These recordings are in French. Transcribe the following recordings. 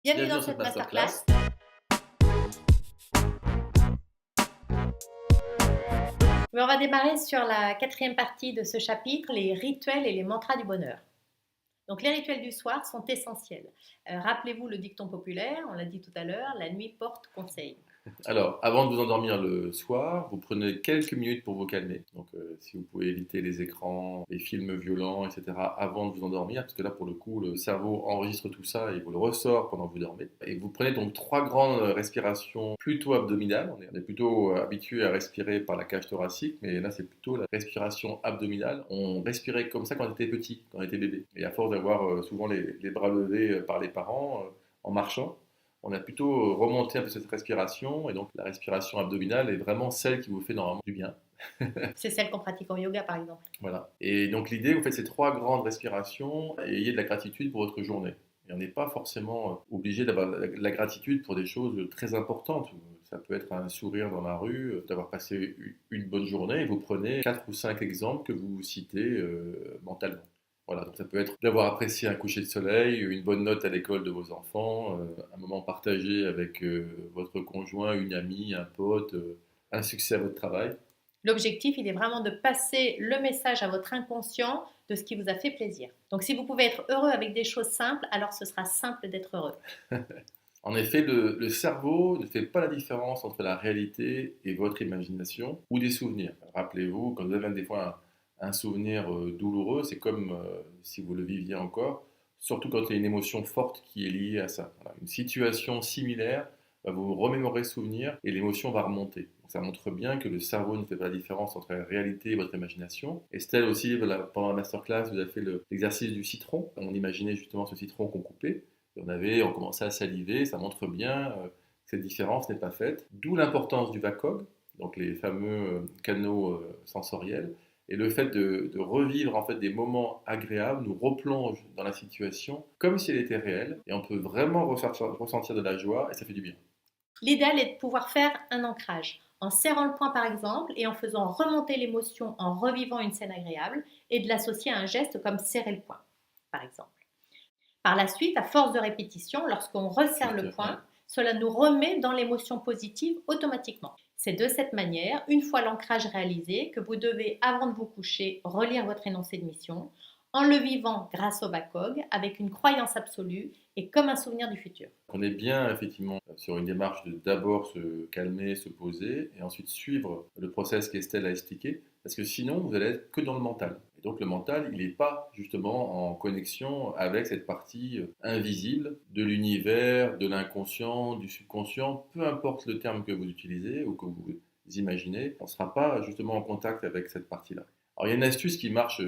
Bienvenue Bienvenue dans dans cette cette masterclass. masterclass. Mais on va démarrer sur la quatrième partie de ce chapitre, les rituels et les mantras du bonheur. Donc les rituels du soir sont essentiels. Rappelez-vous le dicton populaire, on l'a dit tout à l'heure, la nuit porte conseil. Alors, avant de vous endormir le soir, vous prenez quelques minutes pour vous calmer. Donc, si vous pouvez éviter les écrans, les films violents, etc., avant de vous endormir, parce que là, pour le coup, le cerveau enregistre tout ça et vous le ressort pendant que vous dormez. Et vous prenez donc trois grandes respirations plutôt abdominales. On est plutôt habitué à respirer par la cage thoracique, mais là, c'est plutôt la respiration abdominale. On respirait comme ça quand on était petit, quand on était bébé. Et à force d'avoir souvent les bras levés par les parents en marchant, on a plutôt remonté un peu cette respiration, et donc la respiration abdominale est vraiment celle qui vous fait normalement du bien. C'est celle qu'on pratique en yoga par exemple. Voilà. Et donc l'idée, vous faites ces trois grandes respirations et ayez de la gratitude pour votre journée. Et on n'est pas forcément obligé d'avoir la gratitude pour des choses très importantes. Ça peut être un sourire dans la rue, d'avoir passé une bonne journée, et vous prenez quatre ou cinq exemples que vous citez mentalement. Voilà, donc ça peut être d'avoir apprécié un coucher de soleil, une bonne note à l'école de vos enfants, un moment partagé avec votre conjoint, une amie, un pote, un succès à votre travail. L'objectif, il est vraiment de passer le message à votre inconscient de ce qui vous a fait plaisir. Donc si vous pouvez être heureux avec des choses simples, alors ce sera simple d'être heureux. En effet, le cerveau ne fait pas la différence entre la réalité et votre imagination ou des souvenirs. Rappelez-vous, quand vous avez des fois un souvenir douloureux, c'est comme si vous le viviez encore, surtout quand il y a une émotion forte qui est liée à ça. Voilà. Une situation similaire va vous remémorer ce souvenir et l'émotion va remonter. Donc, ça montre bien que le cerveau ne fait pas la différence entre la réalité et votre imagination. Estelle aussi, voilà, pendant la masterclass, vous avez fait l'exercice du citron. On imaginait justement ce citron qu'on coupait. On commençait à saliver, ça montre bien que cette différence n'est pas faite. D'où l'importance du VACOG, donc les fameux canaux sensoriels, et le fait de revivre en fait des moments agréables nous replonge dans la situation comme si elle était réelle, et on peut vraiment ressentir de la joie et ça fait du bien. L'idéal est de pouvoir faire un ancrage en serrant le poing par exemple et en faisant remonter l'émotion en revivant une scène agréable et de l'associer à un geste comme serrer le poing par exemple. Par la suite, à force de répétition, lorsqu'on resserre le Ouais. poing, cela nous remet dans l'émotion positive automatiquement. C'est de cette manière, une fois l'ancrage réalisé, que vous devez, avant de vous coucher, relire votre énoncé de mission, en le vivant grâce au BACOG, avec une croyance absolue et comme un souvenir du futur. On est bien effectivement sur une démarche de d'abord se calmer, se poser et ensuite suivre le process qu'Estelle a expliqué, parce que sinon vous allez être que dans le mental. Et donc le mental, il n'est pas justement en connexion avec cette partie invisible de l'univers, de l'inconscient, du subconscient, peu importe le terme que vous utilisez ou que vous imaginez, on ne sera pas justement en contact avec cette partie-là. Alors, il y a une astuce qui marche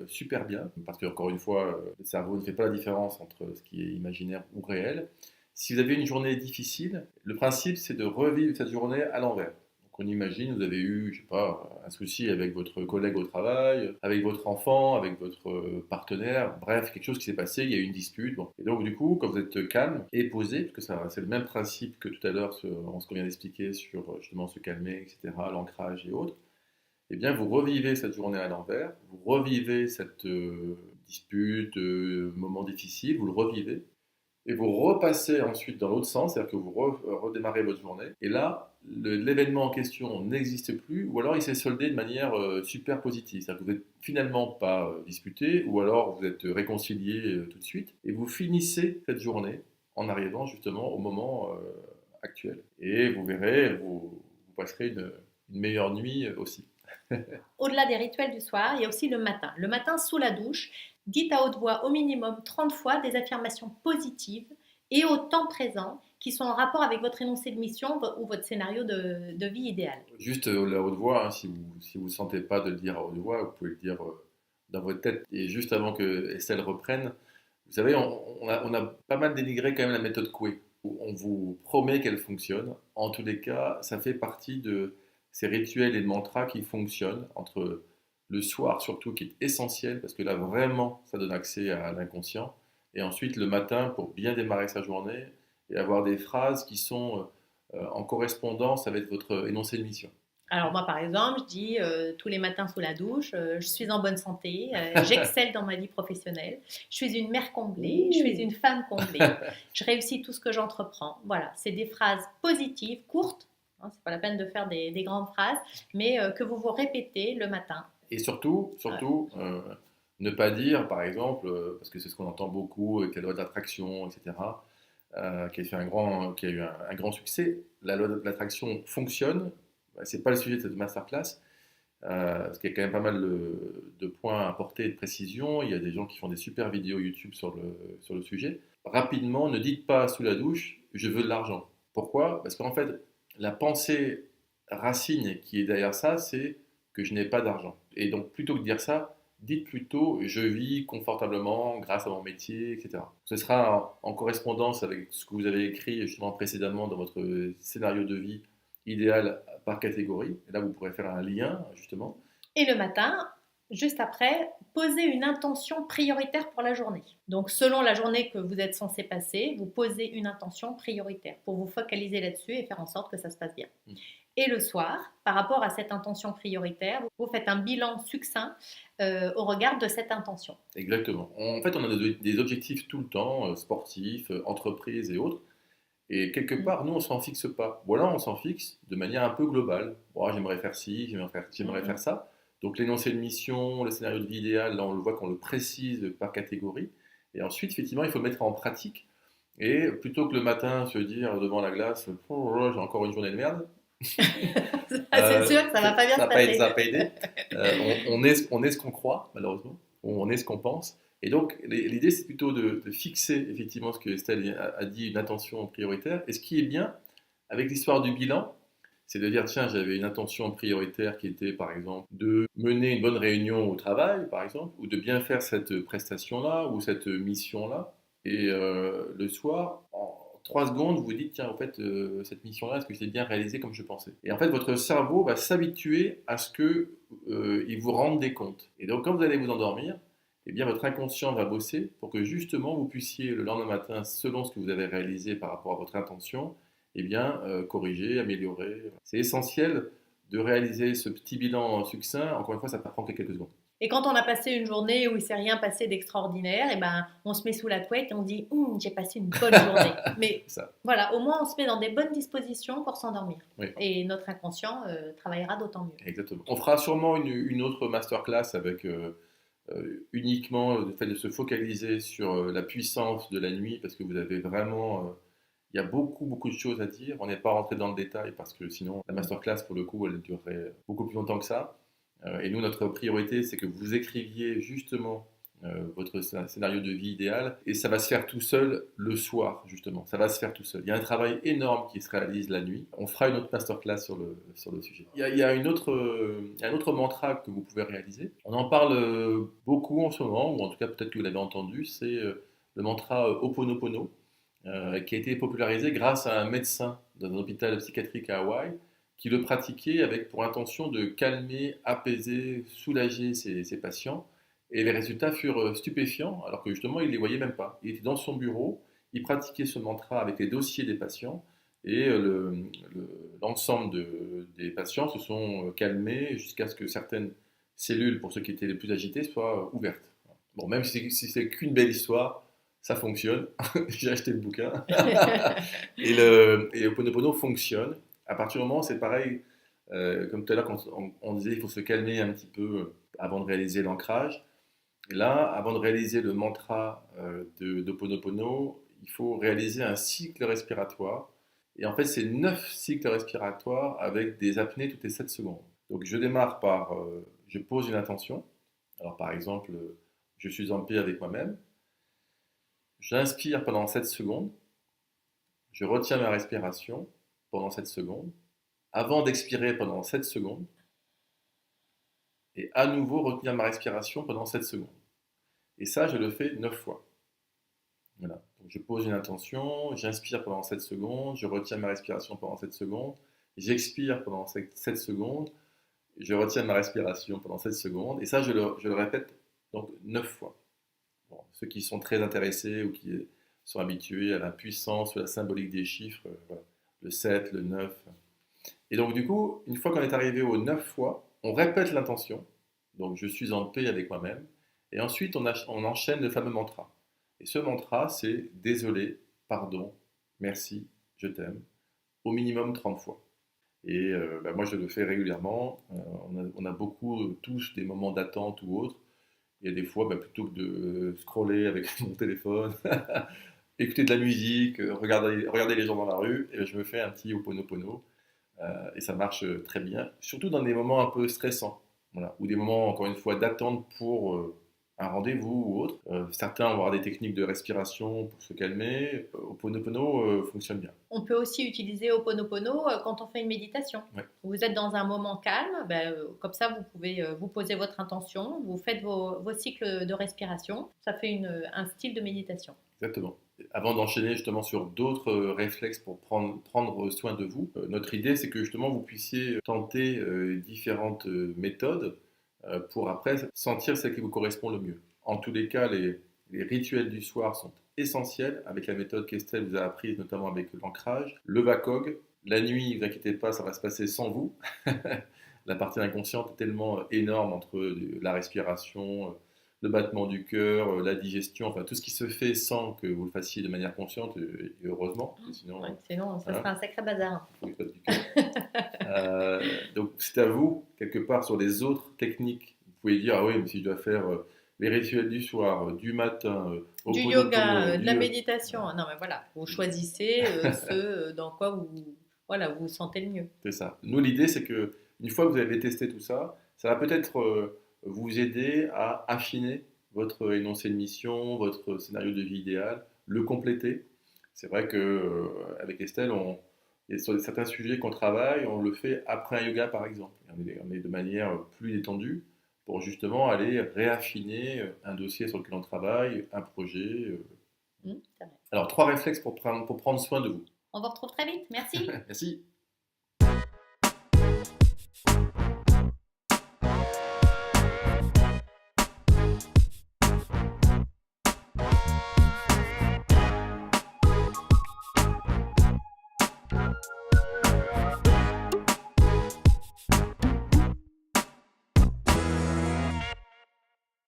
super bien, parce que, encore une fois, le cerveau ne fait pas la différence entre ce qui est imaginaire ou réel. Si vous avez une journée difficile, le principe, c'est de revivre cette journée à l'envers. Donc, on imagine, vous avez eu, je sais pas, un souci avec votre collègue au travail, avec votre enfant, avec votre partenaire, bref, quelque chose qui s'est passé, il y a eu une dispute. Bon. Et donc, du coup, quand vous êtes calme et posé, parce que c'est le même principe que tout à l'heure, ce qu'on vient d'expliquer sur justement se calmer, etc., l'ancrage et autres, eh bien, vous revivez cette journée à l'envers, vous revivez cette dispute, moment difficile, vous le revivez, et vous repassez ensuite dans l'autre sens, c'est-à-dire que vous redémarrez votre journée, et là, l'événement en question n'existe plus, ou alors il s'est soldé de manière super positive, c'est-à-dire que vous n'êtes finalement pas disputé, ou alors vous êtes réconcilié tout de suite, et vous finissez cette journée en arrivant justement au moment actuel. Et vous verrez, vous passerez une meilleure nuit aussi. Au-delà des rituels du soir, il y a aussi le matin. Le matin, sous la douche, dites à haute voix au minimum 30 fois des affirmations positives et au temps présent qui sont en rapport avec votre énoncé de mission ou votre scénario de vie idéal. Juste la haute voix, hein, si vous sentez pas de le dire à haute voix, vous pouvez le dire dans votre tête. Et juste avant que Estelle reprenne, vous savez, on a pas mal dénigré quand même la méthode Coué. On vous promet qu'elle fonctionne. En tous les cas, ça fait partie de ces rituels et de mantras qui fonctionnent entre le soir surtout, qui est essentiel, parce que là vraiment, ça donne accès à l'inconscient. Et ensuite le matin, pour bien démarrer sa journée et avoir des phrases qui sont en correspondance avec votre énoncé de mission. Alors moi, par exemple, je dis tous les matins sous la douche, je suis en bonne santé, j'excelle dans ma vie professionnelle, je suis une mère comblée, je suis une femme comblée, je réussis tout ce que j'entreprends. Voilà, c'est des phrases positives, courtes, hein, c'est pas la peine de faire des grandes phrases, mais que vous vous répétez le matin. Et surtout, Ouais. surtout ne pas dire, par exemple, parce que c'est ce qu'on entend beaucoup avec la loi de l'attraction, etc., qui a eu un grand succès. La loi de l'attraction fonctionne. C'est pas le sujet de cette masterclass, parce qu'il y a quand même pas mal de points à apporter et de précisions. Il y a des gens qui font des super vidéos YouTube sur le sujet. Rapidement, ne dites pas sous la douche, je veux de l'argent. Pourquoi? Parce qu'en fait, la pensée racine qui est derrière ça, c'est que je n'ai pas d'argent. Et donc, plutôt que de dire ça, dites plutôt je vis confortablement grâce à mon métier, etc. Ce sera en correspondance avec ce que vous avez écrit justement précédemment dans votre scénario de vie idéal par catégorie. Et là, vous pourrez faire un lien justement. Et le matin, juste après, posez une intention prioritaire pour la journée. Donc, selon la journée que vous êtes censé passer, vous posez une intention prioritaire pour vous focaliser là-dessus et faire en sorte que ça se passe bien. Et le soir, par rapport à cette intention prioritaire, vous faites un bilan succinct au regard de cette intention. Exactement. En fait, on a des objectifs tout le temps, sportifs, entreprises et autres. Et quelque part, nous, on s'en fixe pas. Voilà, on s'en fixe de manière un peu globale. Bon, j'aimerais faire ci, j'aimerais faire ça. Donc l'énoncé de mission, le scénario de vie idéal, là, on le voit qu'on le précise par catégorie. Et ensuite, effectivement, il faut le mettre en pratique. Et plutôt que le matin se dire devant la glace, oh, j'ai encore une journée de merde, C'est sûr que ça va pas bien se passer. ça va pas aider. On est ce qu'on croit, malheureusement. On est ce qu'on pense. Et donc, l'idée, c'est plutôt de fixer effectivement ce que Estelle a dit, une intention prioritaire. Et ce qui est bien avec l'histoire du bilan, c'est de dire, tiens, j'avais une intention prioritaire qui était, par exemple, de mener une bonne réunion au travail, par exemple, ou de bien faire cette prestation-là, ou cette mission-là. Et le soir, en 3 secondes, vous vous dites, tiens, en fait, cette mission-là, est-ce que je l'ai bien réalisée comme je pensais? Et en fait, votre cerveau va s'habituer à ce que il vous rende des comptes. Et donc, quand vous allez vous endormir, eh bien, votre inconscient va bosser pour que justement vous puissiez le lendemain matin, selon ce que vous avez réalisé par rapport à votre intention, eh bien, corriger, améliorer. C'est essentiel de réaliser ce petit bilan succinct. Encore une fois, ça prend que quelques secondes. Et quand on a passé une journée où il ne s'est rien passé d'extraordinaire, et ben, on se met sous la couette et on dit j'ai passé une bonne journée. Mais Ça. voilà, au moins on se met dans des bonnes dispositions pour s'endormir. Oui. Et notre inconscient travaillera d'autant mieux. Exactement. On fera sûrement une autre masterclass avec uniquement le fait de se focaliser sur la puissance de la nuit parce que vous avez vraiment. Il y a beaucoup, beaucoup de choses à dire. On n'est pas rentré dans le détail parce que sinon, la masterclass, pour le coup, elle durerait beaucoup plus longtemps que ça. Et nous, notre priorité, c'est que vous écriviez justement votre scénario de vie idéal. Et ça va se faire tout seul le soir, justement. Ça va se faire tout seul. Il y a un travail énorme qui se réalise la nuit. On fera une autre masterclass sur le sujet. Il y a un autre mantra que vous pouvez réaliser. On en parle beaucoup en ce moment, ou en tout cas peut-être que vous l'avez entendu, c'est le mantra Ho'oponopono, qui a été popularisé grâce à un médecin dans un hôpital psychiatrique à Hawaï, qui le pratiquait avec pour intention de calmer, apaiser, soulager ses patients. Et les résultats furent stupéfiants, alors que justement, il ne les voyait même pas. Il était dans son bureau, il pratiquait ce mantra avec les dossiers des patients, et l'ensemble des patients se sont calmés jusqu'à ce que certaines cellules, pour ceux qui étaient les plus agités, soient ouvertes. Bon, même si c'est qu'une belle histoire, ça fonctionne. J'ai acheté le bouquin. Et Ho'oponopono fonctionne. À partir du moment, c'est pareil, comme tout à l'heure, quand on disait qu'il faut se calmer un petit peu avant de réaliser l'ancrage. Et là, avant de réaliser le mantra d'Ho'oponopono, il faut réaliser un cycle respiratoire. Et en fait, c'est 9 cycles respiratoires avec des apnées toutes les 7 secondes. Donc, je démarre par, je pose une intention. Alors, par exemple, je suis en paix avec moi-même. J'inspire pendant 7 secondes. Je retiens ma respiration pendant 7 secondes. Avant d'expirer pendant 7 secondes. Et à nouveau retenir ma respiration pendant 7 secondes. Et ça, je le fais 9 fois. Voilà. Donc, je pose une intention, j'inspire pendant 7 secondes, je retiens ma respiration pendant 7 secondes, j'expire pendant 7 secondes, je retiens ma respiration pendant 7 secondes. Et ça, je le répète donc 9 fois. Bon, ceux qui sont très intéressés ou qui sont habitués à la puissance ou à la symbolique des chiffres, voilà. Le 7, le 9. Et donc, du coup, une fois qu'on est arrivé aux 9 fois, on répète l'intention. Donc, je suis en paix avec moi-même. Et ensuite, on enchaîne le fameux mantra. Et ce mantra, c'est désolé, pardon, merci, je t'aime, au minimum 30 fois. Et moi, je le fais régulièrement. On a beaucoup, tous, des moments d'attente ou autres. Il y a des fois, plutôt que de scroller avec mon téléphone, écouter de la musique, regarder les gens dans la rue, et je me fais un petit Ho'oponopono. Et ça marche très bien, surtout dans des moments un peu stressants, voilà, ou des moments, encore une fois, d'attente pour un rendez-vous ou autre. Certains vont avoir des techniques de respiration pour se calmer. Ho'oponopono fonctionne bien. On peut aussi utiliser Ho'oponopono quand on fait une méditation. Ouais. Vous êtes dans un moment calme, comme ça vous pouvez vous poser votre intention, vous faites vos cycles de respiration, ça fait un style de méditation. Exactement. Avant d'enchaîner justement sur d'autres réflexes pour prendre soin de vous, notre idée c'est que justement vous puissiez tenter différentes méthodes pour après sentir celle qui vous correspond le mieux. En tous les cas, les rituels du soir sont essentiels avec la méthode qu'Estelle vous a apprise, notamment avec l'ancrage, le VACOG. La nuit, ne vous inquiétez pas, ça va se passer sans vous. La partie inconsciente est tellement énorme entre la respiration, le battement du cœur, la digestion, enfin tout ce qui se fait sans que vous le fassiez de manière consciente, et heureusement, parce que sinon, Ouais, sinon ça voilà, sera un sacré bazar. il faut que du cœur. Donc c'est à vous, quelque part, sur les autres techniques. Vous pouvez dire, ah oui, mais si je dois faire les rituels du soir, du matin, Du Ho'oponopono, yoga, de la méditation, non mais voilà, vous choisissez ce dans quoi voilà, vous vous sentez le mieux. c'est ça. Nous, l'idée, c'est que une fois que vous avez testé tout ça, ça va peut-être vous aider à affiner votre énoncé de mission, votre scénario de vie idéal, le compléter. C'est vrai que avec Estelle, il y a sur certains sujets qu'on travaille, on le fait après un yoga, par exemple. On est de manière plus détendue pour justement aller réaffiner un dossier sur lequel on travaille, un projet. C'est vrai. Alors, 3 réflexes pour prendre soin de vous. On vous retrouve très vite, merci. Merci.